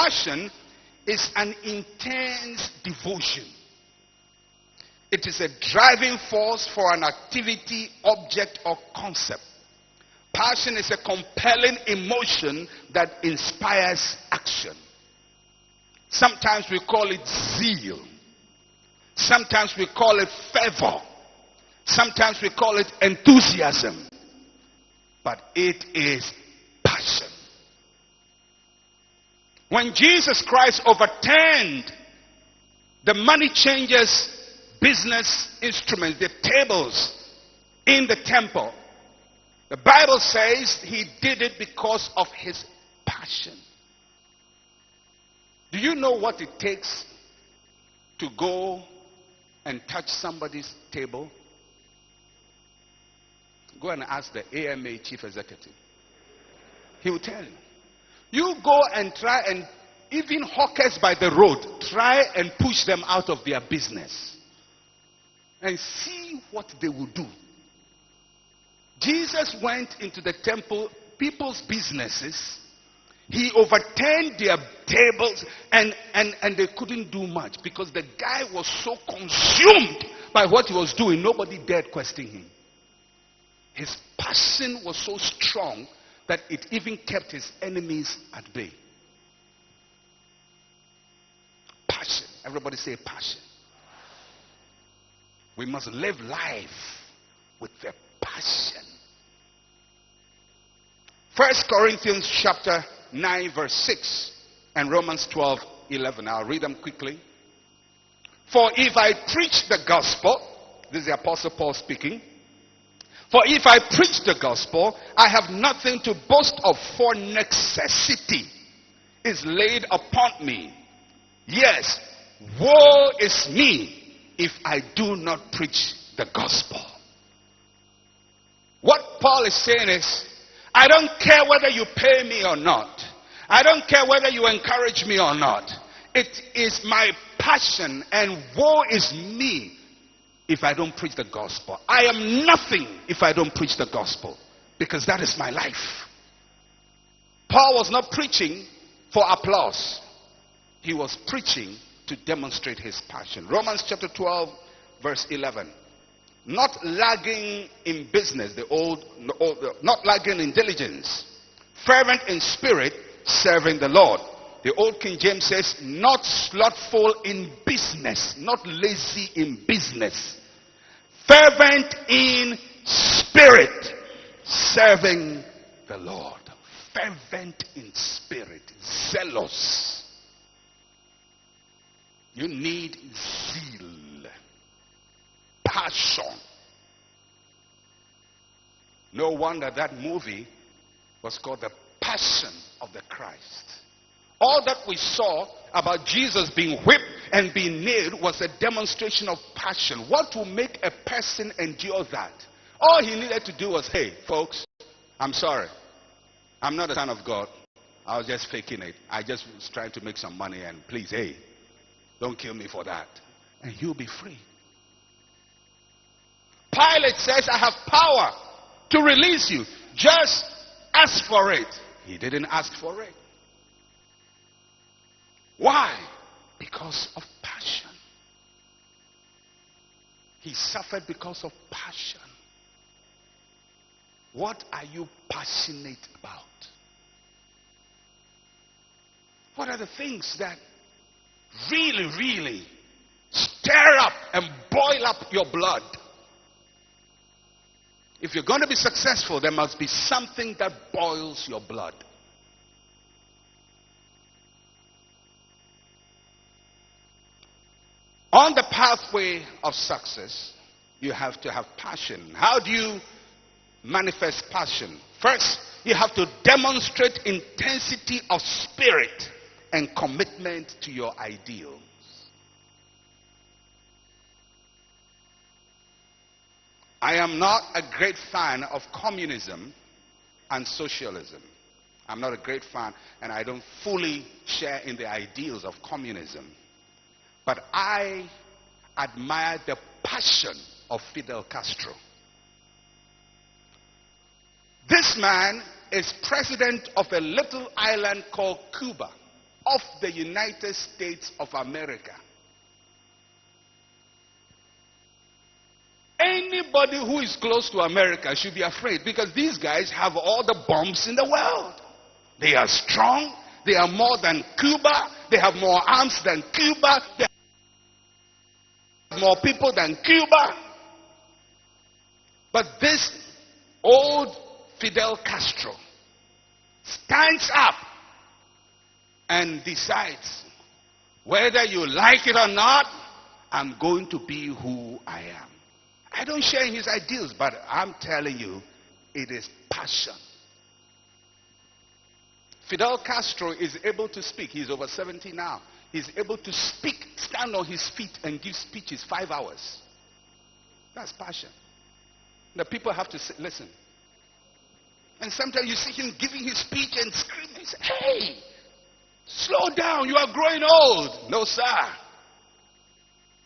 Passion is an intense devotion. It is a driving force for an activity, object, or concept. Passion is a compelling emotion that inspires action. Sometimes we call it zeal. Sometimes we call it fervor. Sometimes we call it enthusiasm. But it is passion. When Jesus Christ overturned the money changers' business instruments, the tables in the temple, the Bible says he did it because of his passion. Do you know what it takes to go and touch somebody's table? Go and ask the AMA chief executive. He will tell you. You go and try, and even hawkers by the road, try and push them out of their business and see what they will do. Jesus went into the temple, people's businesses. He overturned their tables, and they couldn't do much because the guy was so consumed by what he was doing, nobody dared question him. His passion was so strong that it even kept his enemies at bay. Passion. Everybody say passion. We must live life with the passion. 1 Corinthians chapter 9 verse 6 and Romans 12:11. I'll read them quickly. For if I preach the gospel, this is the Apostle Paul speaking. For if I preach the gospel, I have nothing to boast of, for necessity is laid upon me. Yes, woe is me if I do not preach the gospel. What Paul is saying is, I don't care whether you pay me or not. I don't care whether you encourage me or not. It is my passion, and woe is me if I don't preach the gospel. I am nothing if I don't preach the gospel, because that is my life. Paul was not preaching for applause. He was preaching to demonstrate his passion. Romans chapter 12 verse 11. Not lagging in business, not lagging in diligence, fervent in spirit, serving the Lord. The old King James says, not slothful in business, not lazy in business, fervent in spirit, serving the Lord. Fervent in spirit, zealous. You need zeal, passion. No wonder that movie was called The Passion of the Christ. All that we saw about Jesus being whipped and being nailed was a demonstration of passion. What will make a person endure that? All he needed to do was, hey, folks, I'm sorry. I'm not a son of God. I was just faking it. I just was trying to make some money, and please, hey, don't kill me for that. And you'll be free. Pilate says, I have power to release you. Just ask for it. He didn't ask for it. Why? Because of passion. He suffered because of passion. What are you passionate about? What are the things that really, really stir up and boil up your blood? If you're going to be successful, there must be something that boils your blood. On the pathway of success, you have to have passion. How do you manifest passion? First, you have to demonstrate intensity of spirit and commitment to your ideals. I am not a great fan of communism and socialism. I'm not a great fan, and I don't fully share in the ideals of communism. But I admire the passion of Fidel Castro. This man is president of a little island called Cuba. of the United States of America. Anybody who is close to America should be afraid, because these guys have all the bombs in the world. They are strong. They are more than Cuba. They have more arms than Cuba. They have more people than Cuba. But this old Fidel Castro stands up and decides, whether you like it or not, I'm going to be who I am. I don't share his ideals, but I'm telling you, it is passion. Fidel Castro is able to speak. He's over 70 now. He's able to speak, stand on his feet and give speeches 5 hours. That's passion. The people have to listen. And sometimes you see him giving his speech and screaming. He says, hey, slow down, you are growing old. No, sir.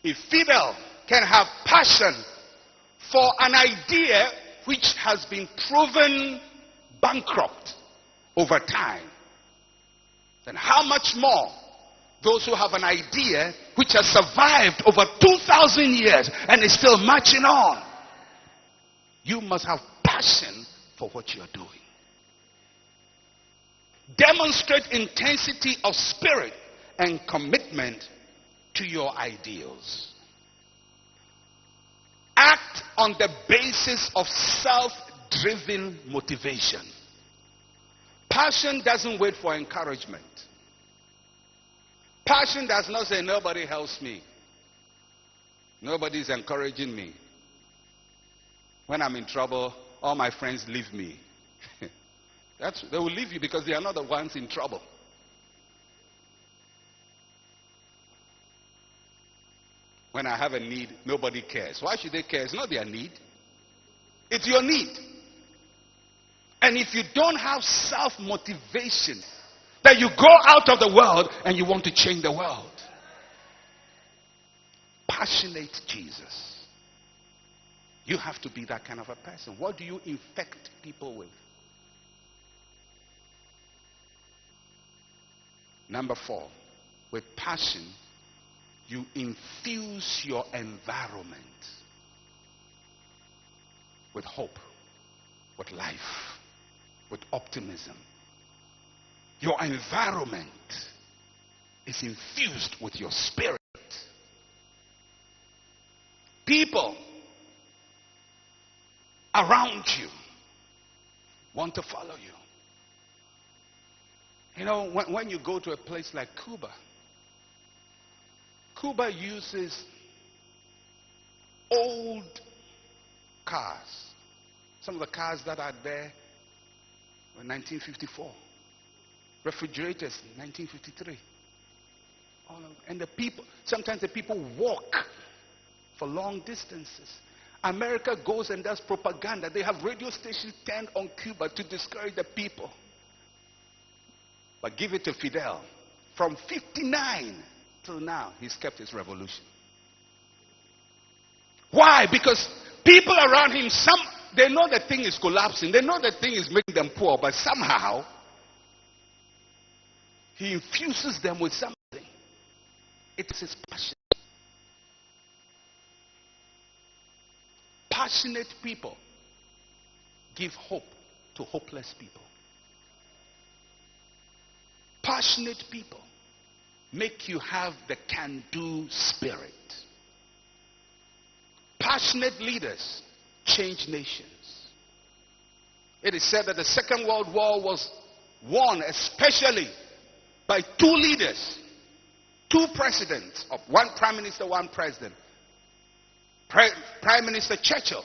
If Fidel can have passion for an idea which has been proven bankrupt over time, then how much more those who have an idea which has survived over 2,000 years and is still marching on? You must have passion for what you are doing. Demonstrate intensity of spirit and commitment to your ideals. Act on the basis of self-driven motivation. Passion doesn't wait for encouragement. Passion does not say, nobody helps me. Nobody's encouraging me. When I'm in trouble, all my friends leave me. They will leave you because they are not the ones in trouble. When I have a need, nobody cares. Why should they care? It's not their need. It's your need. And if you don't have self-motivation, that you go out of the world and you want to change the world. Passionate Jesus. You have to be that kind of a person. What do you infect people with? Number 4, with passion, you infuse your environment with hope, with life, with optimism. Your environment is infused with your spirit. People around you want to follow you. You know, when you go to a place like Cuba, Cuba uses old cars. Some of the cars that are there were 1954. Refrigerators, 1953. And the people, sometimes the people walk for long distances. America goes and does propaganda. They have radio stations turned on Cuba to discourage the people. But give it to Fidel. From 59 till now, he's kept his revolution. Why? Because people around him, they know the thing is collapsing. They know the thing is making them poor. But somehow, he infuses them with something. It is his passion. Passionate people give hope to hopeless people. Passionate people make you have the can-do spirit. Passionate leaders change nations. It is said that the Second World War was won especially by 2 leaders, 2 presidents, of 1 prime minister, 1 president. Prime Minister Churchill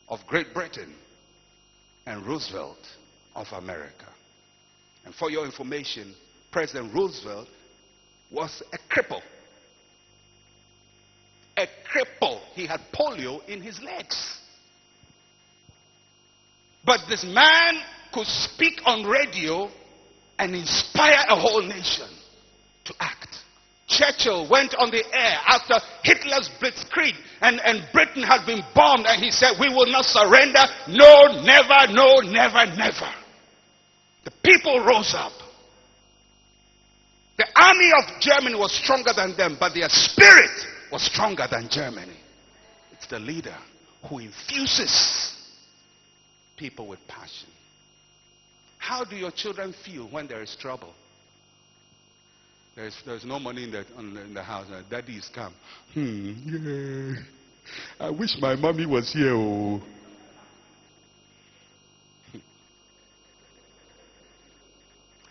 of Great Britain and Roosevelt of America. And for your information, President Roosevelt was a cripple. A cripple. He had polio in his legs. But this man could speak on radio and inspire a whole nation to act. Churchill went on the air after Hitler's blitzkrieg and Britain had been bombed, and he said, we will not surrender. No, never, no, never, never. The people rose up army of Germany was stronger than them, but their spirit was stronger than Germany. It's the leader who infuses people with passion. How do your children feel when there is trouble? There's no money in the house. Daddy is come. Yeah. I wish my mommy was here. Oh.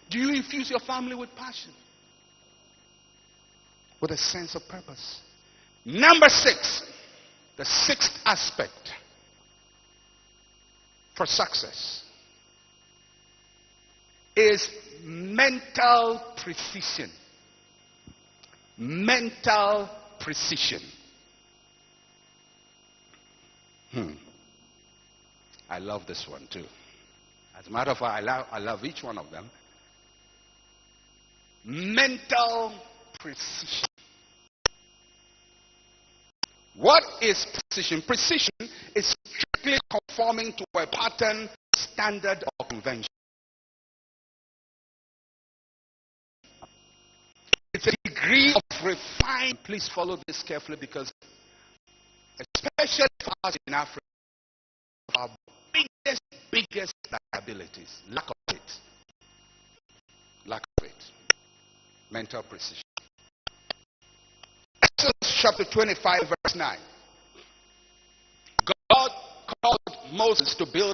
Do you infuse your family with passion? With a sense of purpose? Number 6, the 6th aspect for success is mental precision. Mental precision. I love this one too. As a matter of fact, I love each one of them. Mental precision. What is precision? Precision is strictly conforming to a pattern, standard, or convention. It's a degree of refinement. Please follow this carefully, because especially for us in Africa, our biggest liabilities, lack of it. Lack of it. Mental precision. Exodus chapter 25 verse 9. God called Moses to build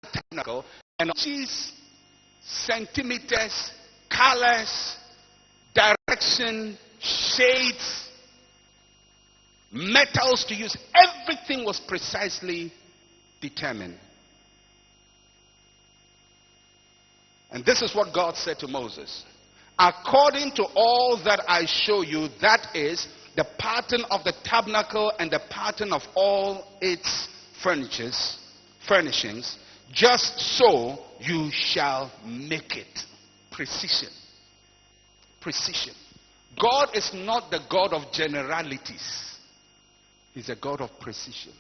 a tabernacle, and inches, centimeters, colors, direction, shades, metals to use, everything was precisely determined. And this is what God said to Moses: according to all that I show you, that is the pattern of the tabernacle and the pattern of all its furnishings, just so you shall make it. Precision. Precision. God is not the God of generalities. He's a God of precision.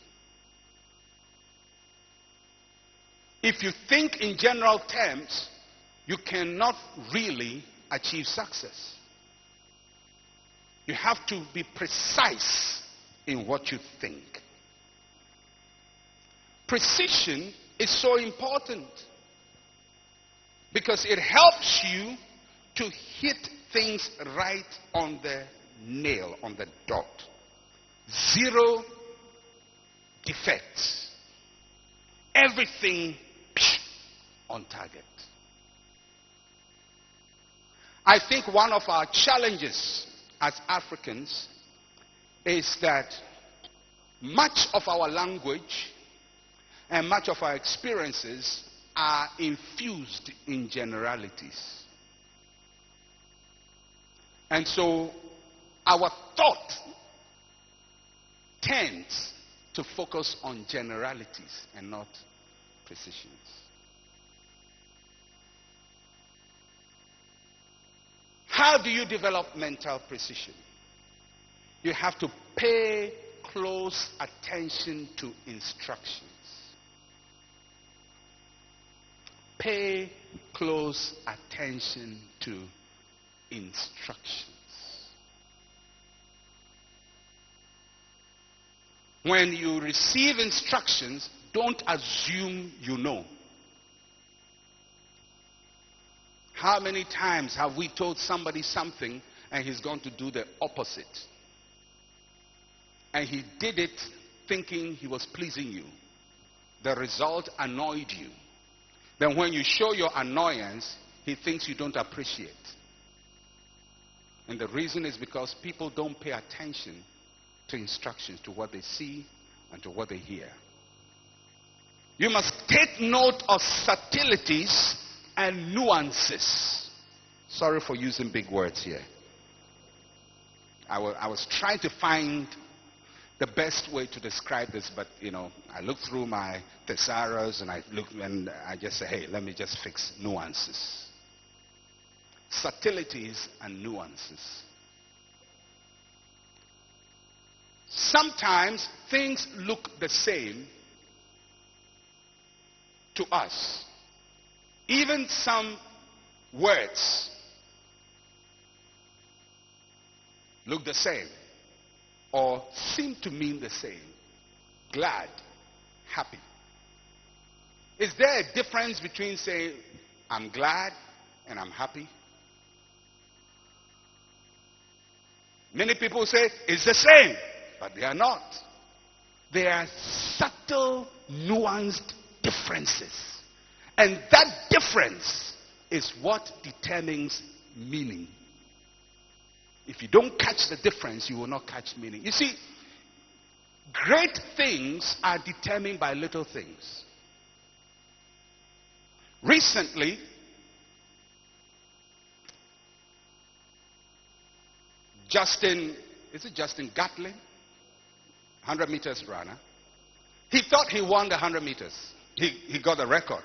If you think in general terms, you cannot really achieve success. You have to be precise in what you think. Precision is so important because it helps you to hit things right on the nail, on the dot. Zero defects. Everything on target. I think one of our challenges as Africans is that much of our language and much of our experiences are infused in generalities. And so our thought tends to focus on generalities and not precisions. How do you develop mental precision? You have to pay close attention to instructions. Pay close attention to instructions. When you receive instructions, don't assume you know. How many times have we told somebody something and he's going to do the opposite? And he did it thinking he was pleasing you. The result annoyed you. Then when you show your annoyance, he thinks you don't appreciate. And the reason is because people don't pay attention to instructions, to what they see and to what they hear. You must take note of subtleties and nuances. Sorry for using big words here. I was trying to find the best way to describe this, but I looked through my thesaurus and I just say, hey, let me just fix nuances. Subtleties and nuances. Sometimes things look the same to us. Even some words look the same or seem to mean the same. Glad, happy. Is there a difference between saying, I'm glad and I'm happy? Many people say it's the same, but they are not. There are subtle, nuanced differences. And that difference is what determines meaning. If you don't catch the difference, you will not catch meaning. You see, great things are determined by little things. Recently, Justin Gatlin, 100 meters runner, he thought he won the 100 meters. He got the record.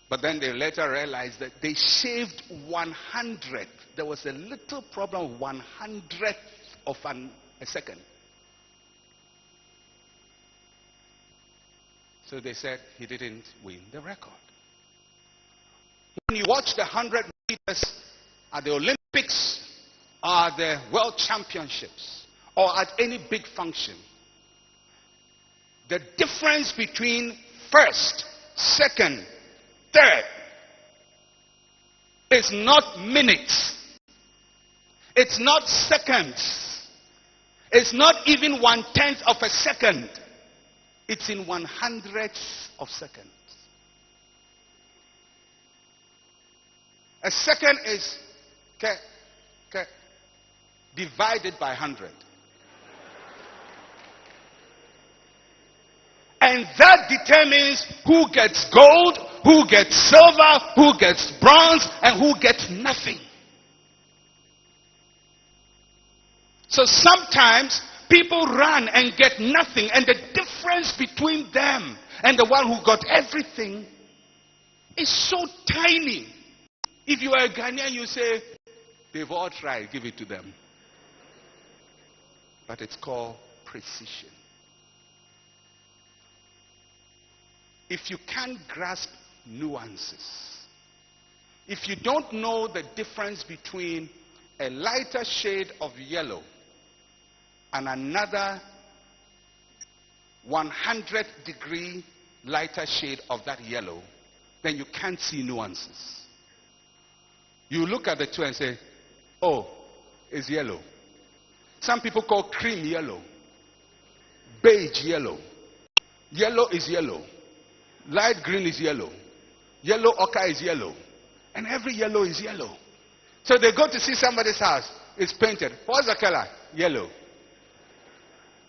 But then they later realized that they shaved 100th. There was a little problem, 100th of a second. So they said he didn't win the record. When you watch the 100 meters at the Olympics, or the World Championships, or at any big function, the difference between first, second, third is not minutes. It's not seconds. It's not even 1/10 of a second. It's in 100th of seconds. A second is divided by 100. And that determines who gets gold, who gets silver, who gets bronze, and who gets nothing. So sometimes people run and get nothing, and the difference between them and the one who got everything is so tiny. If you are a Ghanaian, you say, they've all tried, give it to them. But it's called precision. If you can't grasp nuances, if you don't know the difference between a lighter shade of yellow and another 100th degree lighter shade of that yellow, then you can't see nuances. You look at the two and say, oh, it's yellow. Some people call cream yellow, beige yellow. Yellow is yellow. Light green is yellow. Yellow ochre is yellow. And every yellow is yellow. So they go to see somebody's house. It's painted. What's the color? Yellow.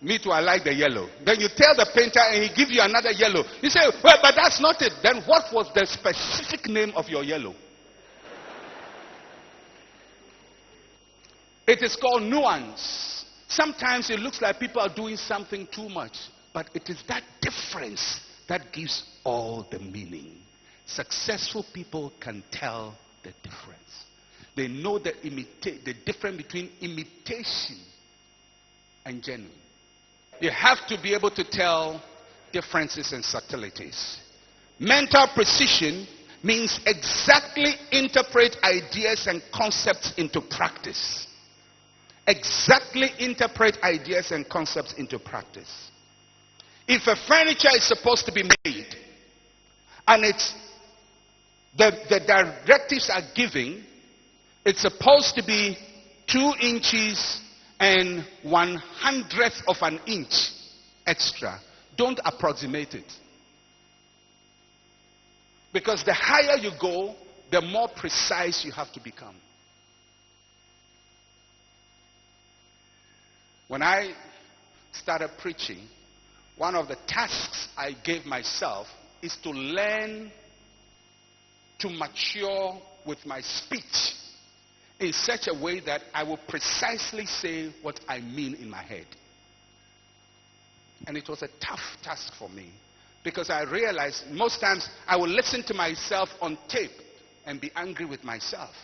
Me too, I like the yellow. Then you tell the painter and he gives you another yellow. You say, well, but that's not it. Then what was the specific name of your yellow? It is called nuance. Sometimes it looks like people are doing something too much. But it is that difference that gives all the meaning. Successful people can tell the difference. They know the difference between imitation and genuine. You have to be able to tell differences and subtleties. Mental precision means exactly interpret ideas and concepts into practice. Exactly interpret ideas and concepts into practice. If a furniture is supposed to be made and it's the directives are giving, it's supposed to be 2 inches and 1/100th of an inch extra. Don't approximate it. Because the higher you go, the more precise you have to become. When I started preaching, one of the tasks I gave myself is to learn to mature with my speech in such a way that I will precisely say what I mean in my head. And it was a tough task for me because I realized most times I will listen to myself on tape and be angry with myself.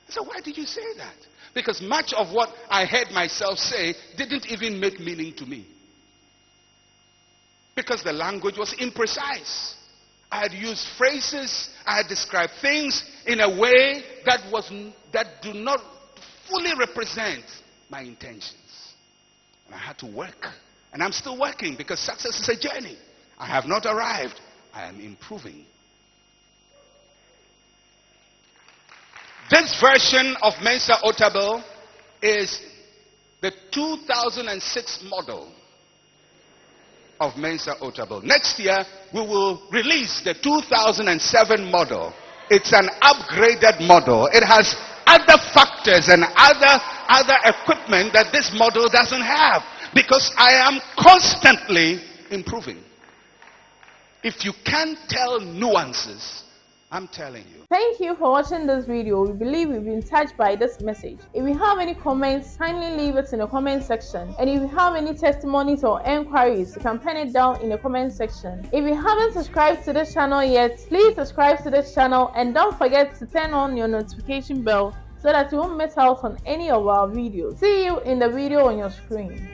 So why did you say that? Because much of what I heard myself say didn't even make meaning to me. Because the language was imprecise. I had used phrases, I had described things in a way that do not fully represent my intentions. And I had to work. And I'm still working because success is a journey. I have not arrived. I am improving. This version of MENSA OTABIL is the 2006 model of MENSA OTABIL. Next year, we will release the 2007 model. It's an upgraded model. It has other factors and other equipment that this model doesn't have, because I am constantly improving. If you can't tell nuances, I'm telling you. Thank you for watching this video. We believe you've been touched by this message. If you have any comments, kindly leave it in the comment section. And if you have any testimonies or enquiries, you can pen it down in the comment section. If you haven't subscribed to this channel yet, please subscribe to this channel and don't forget to turn on your notification bell so that you won't miss out on any of our videos. See you in the video on your screen.